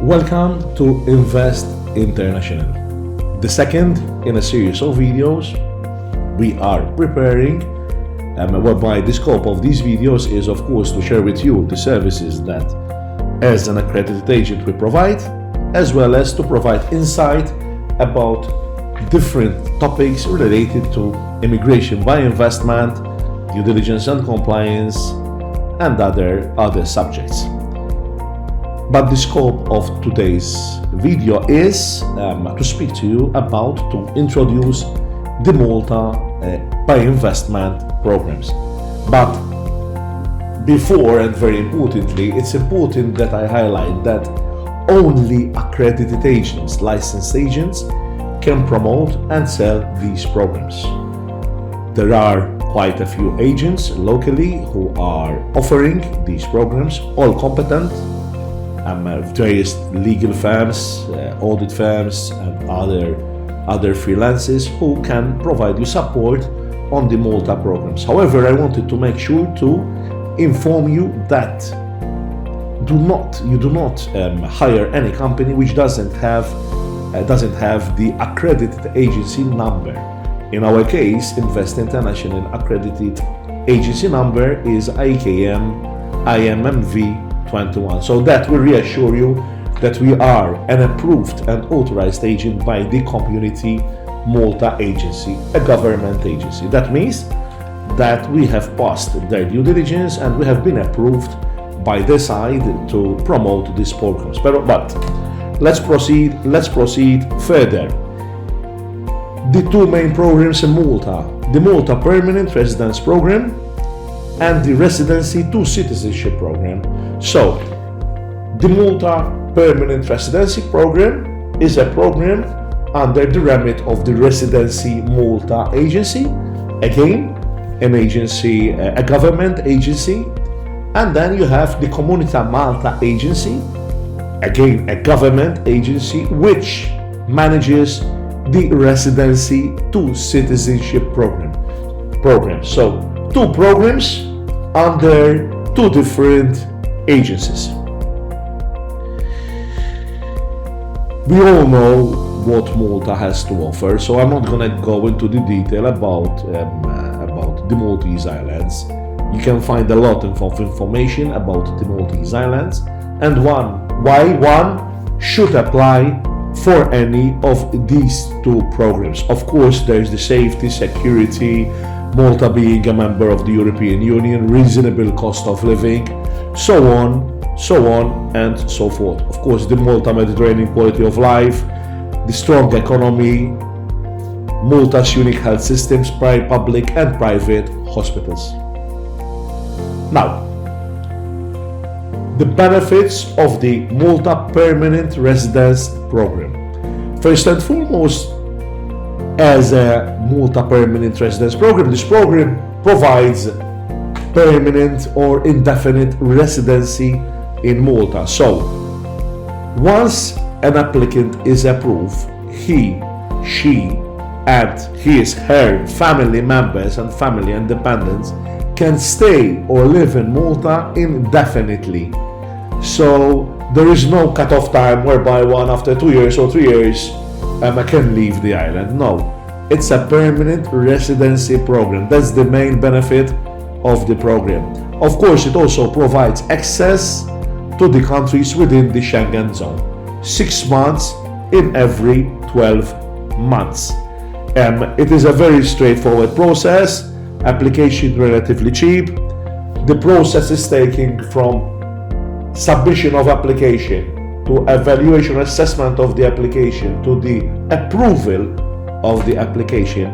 Welcome to immVest International, the second in a series of videos we are preparing, whereby the scope of these videos is of course to share with you the services that as an accredited agent we provide, as well as to provide insight about different topics related to immigration by investment, due diligence and compliance, and other subjects. But the scope of today's video is to speak to you about to introduce the Malta by investment programs. But before, and very importantly, it's important that I highlight that only accredited agents, licensed agents, can promote and sell these programs. There are quite a few agents locally who are offering these programs, all competent, various legal firms, audit firms, and other freelancers who can provide you support on the Malta programs. However, I wanted to make sure to inform you that you do not hire any company which doesn't have the accredited agency number. In our case, immVest International accredited agency number is IKM IMMV 21. So that will reassure you that we are an approved and authorized agent by the Community Malta Agency, a government agency. That means that we have passed their due diligence and we have been approved by their side to promote these programs. But let's proceed further. The two main programs in Malta, the Malta Permanent Residency Programme and the Residency to Citizenship Programme. So, the Malta Permanent Residency Programme is a program under the remit of the Residency Malta Agency, again, an agency, a government agency, and then you have the Comunità Malta Agency, again, a government agency, which manages the Residency to Citizenship Programme. So, two programs under two different agencies. We all know what Malta has to offer, so I'm not going to go into the detail about the Maltese Islands. You can find a lot of information about the Maltese Islands and why one should apply for any of these two programs. Of course, there's the safety, security, Malta being a member of the European Union, reasonable cost of living, so on and so forth. Of course, the Malta Mediterranean quality of life, the strong economy, Malta's unique health systems, public and private hospitals. Now, the benefits of the Malta Permanent Residence Programme. First and foremost, as a Malta Permanent Residence Programme, this program provides permanent or indefinite residency in Malta. So, once an applicant is approved, he, she, and her family members and family and dependents can stay or live in Malta indefinitely. So, there is no cut-off time whereby one after 2 years or 3 years can leave the island. No, it's a permanent residency program. That's the main benefit of the program. Of course, it also provides access to the countries within the Schengen zone, 6 months in every 12 months. It is a very straightforward process, application relatively cheap. The process is taking from submission of application to evaluation assessment of the application to the approval of the application.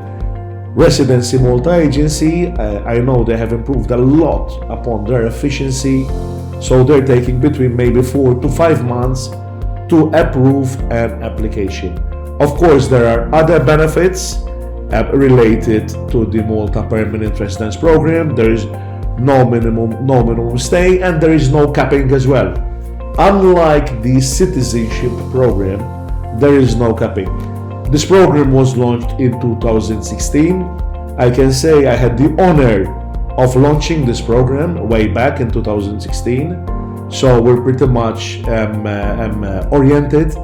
Residency Malta Agency, I know they have improved a lot upon their efficiency, so they're taking between maybe 4 to 5 months to approve an application. Of course, there are other benefits related to the Malta Permanent Residence Programme. There is no minimum stay, and there is no capping as well. Unlike the Citizenship Programme, there is no capping. This program was launched in 2016. I can say I had the honor of launching this program way back in 2016, So we're pretty much oriented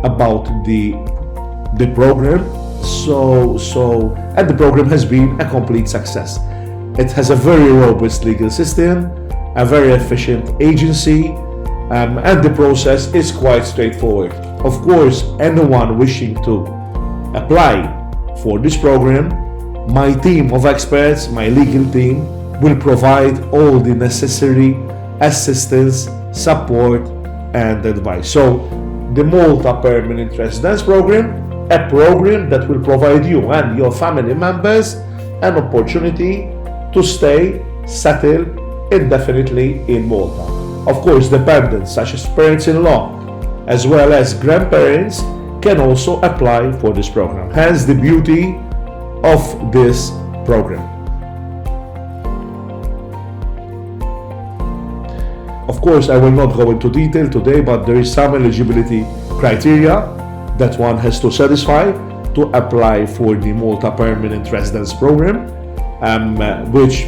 about the program. And the program has been a complete success. It has a very robust legal system, a very efficient agency, and the process is quite straightforward. Of course, anyone wishing to apply for this program, my team of experts, my legal team, will provide all the necessary assistance, support, and advice. So, the Malta Permanent Residence Programme, a program that will provide you and your family members an opportunity to stay, settle indefinitely in Malta. Of course, dependents such as parents-in-law as well as grandparents can also apply for this program. Hence the beauty of this program. Of course, I will not go into detail today, but there is some eligibility criteria that one has to satisfy to apply for the Malta Permanent Residence Programme, which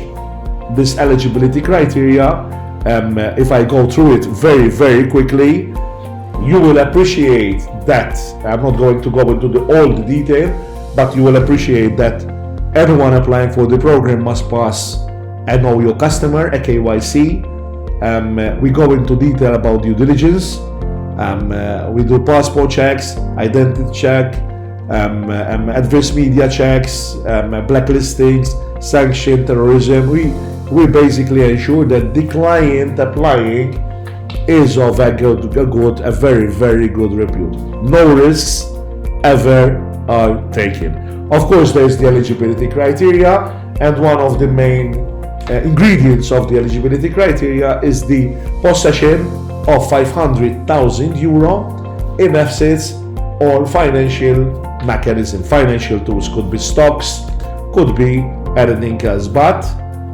this eligibility criteria, if I go through it very, very quickly, you will appreciate that. I'm not going to go into all the detail, but you will appreciate that anyone applying for the program must pass a Know Your Customer, a KYC. We go into detail about due diligence. We do passport checks, identity check, adverse media checks, blacklistings, sanction, terrorism. We basically ensure that the client applying is of a very, very good repute. No risks ever are taken. Of course, there is the eligibility criteria, and one of the main ingredients of the eligibility criteria is the possession of 500,000 euro in assets or financial mechanism. Financial tools could be stocks, could be anything else, but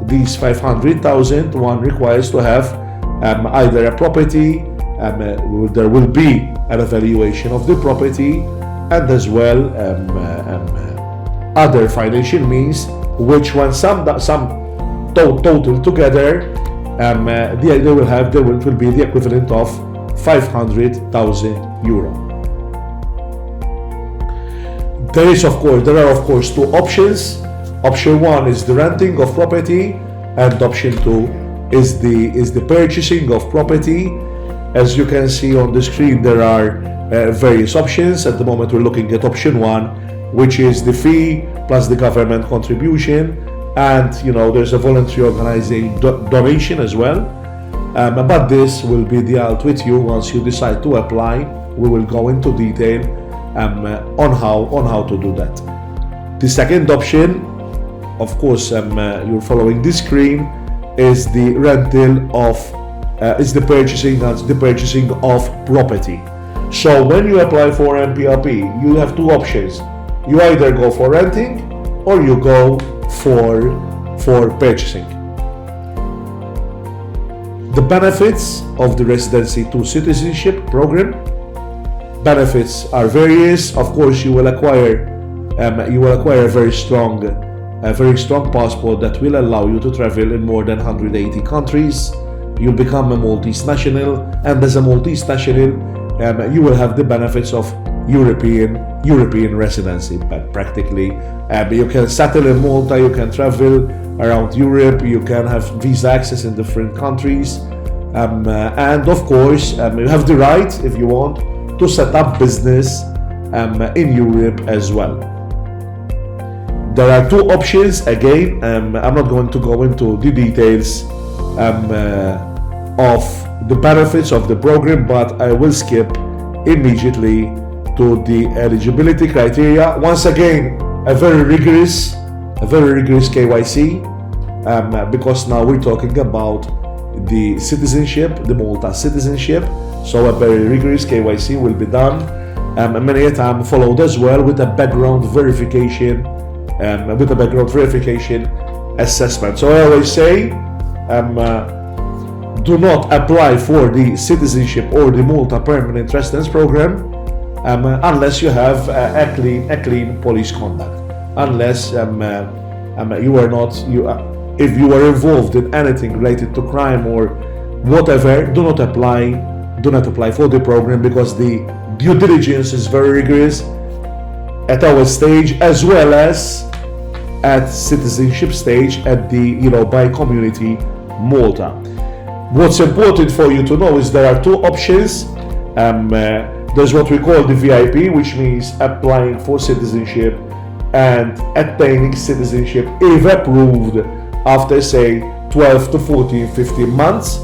these 500,000 one requires to have either a property, there will be an evaluation of the property, and as well other financial means, which when some total together, there will be the equivalent of 500,000 euro. There are of course two options. Option one is the renting of property, and option two is the purchasing of property. As you can see on the screen, there are various options. At the moment, we're looking at option one, which is the fee plus the government contribution, and there's a voluntary organizing donation as well. But this will be dealt with you once you decide to apply. We will go into detail on how to do that. The second option, of course, you're following this screen, is the rental of is the purchasing of property. So when you apply for MPRP, you have two options. You either go for renting or you go for purchasing. The benefits of the Residency to Citizenship Programme. Benefits are various. Of course, you will acquire a very strong passport that will allow you to travel in more than 180 countries. You'll become a Maltese national, and as a Maltese national, you will have the benefits of European residency. But practically, you can settle in Malta, you can travel around Europe, you can have visa access in different countries, and of course, you have the right, if you want, to set up business in Europe as well. There are two options. Again, I'm not going to go into the details of the benefits of the program, but I will skip immediately to the eligibility criteria. Once again, a very rigorous KYC, because now we're talking about the citizenship, the Malta citizenship. So a very rigorous KYC will be done, many a time followed as well with a background verification. Assessment. So I always say, do not apply for the citizenship or the Malta Permanent Residence Programme unless you have a clean police conduct. Unless if you are involved in anything related to crime or whatever, do not apply for the program, because the due diligence is very rigorous at our stage, as well as at citizenship stage at the by community Malta. What's important for you to know is there are two options. There's what we call the VIP, which means applying for citizenship and attaining citizenship if approved after say 12 to 14, 15 months.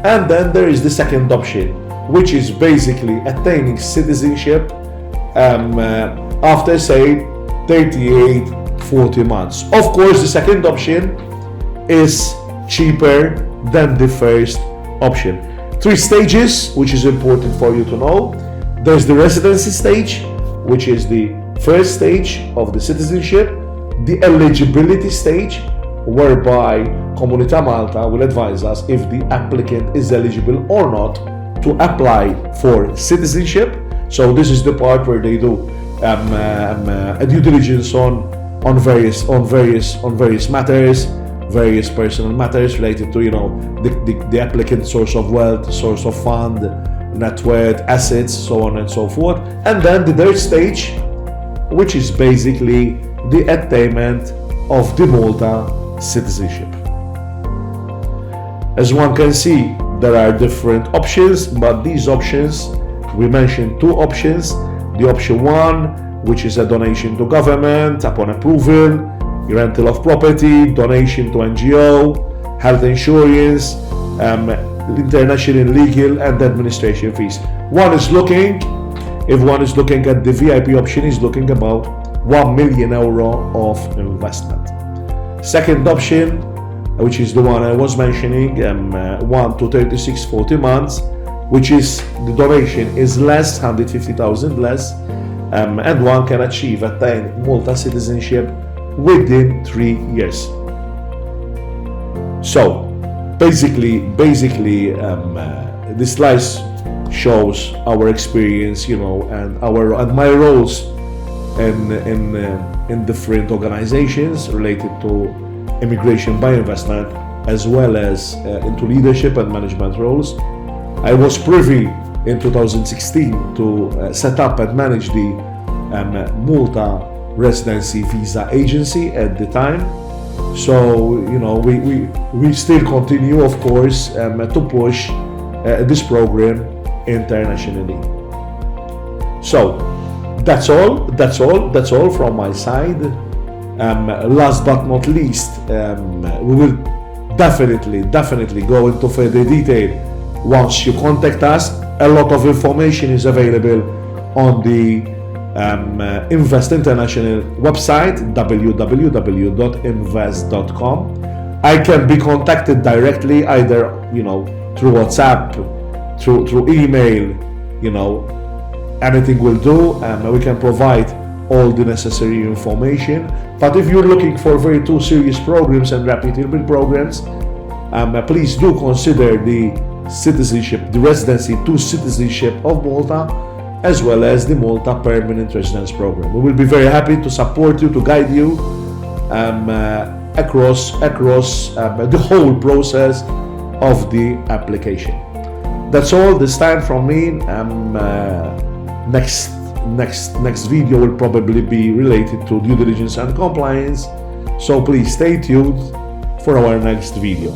And then there is the second option, which is basically attaining citizenship after say 38, 40 months. Of course, the second option is cheaper than the first option. 3 stages, which is important for you to know. There's the residency stage, which is the first stage of the citizenship, the eligibility stage, whereby Comunità Malta will advise us if the applicant is eligible or not to apply for citizenship. So this is the part where they do a due diligence on various matters, various personal matters related to the applicant's source of wealth, source of fund, net worth, assets, so on and so forth. And then the third stage, which is basically the attainment of the Malta citizenship. As one can see, there are different options, but these options, we mentioned 2 options. The option 1, which is a donation to government upon approval, rental of property, donation to NGO, health insurance, international legal and administration fees. If one is looking at the VIP option, is looking about €1 million of investment. Second option, which is the one I was mentioning, 1 to 36, 40 months, which is the donation is less, 150,000 less, and one can attain Malta citizenship within 3 years. So basically this slide shows our experience, and my roles in different organizations related to immigration by investment, as well as into leadership and management roles. I was privy in 2016 to set up and manage the Malta Residency Visa Agency at the time. So we still continue, of course, to push this program internationally. So that's all from my side. Last but not least, we will definitely go into further detail once you contact us. A lot of information is available on the immVest International website, www.immVest.com. I can be contacted directly, either through WhatsApp, through email, anything will do, and we can provide all the necessary information. But if you're looking for very 2 serious programs and reputable programs, please do consider the residency to citizenship of Malta, as well as the Malta Permanent Residency Programme. We will be very happy to support you, to guide you across the whole process of the application. That's all this time from me. Next video will probably be related to due diligence and compliance, so please stay tuned for our next video.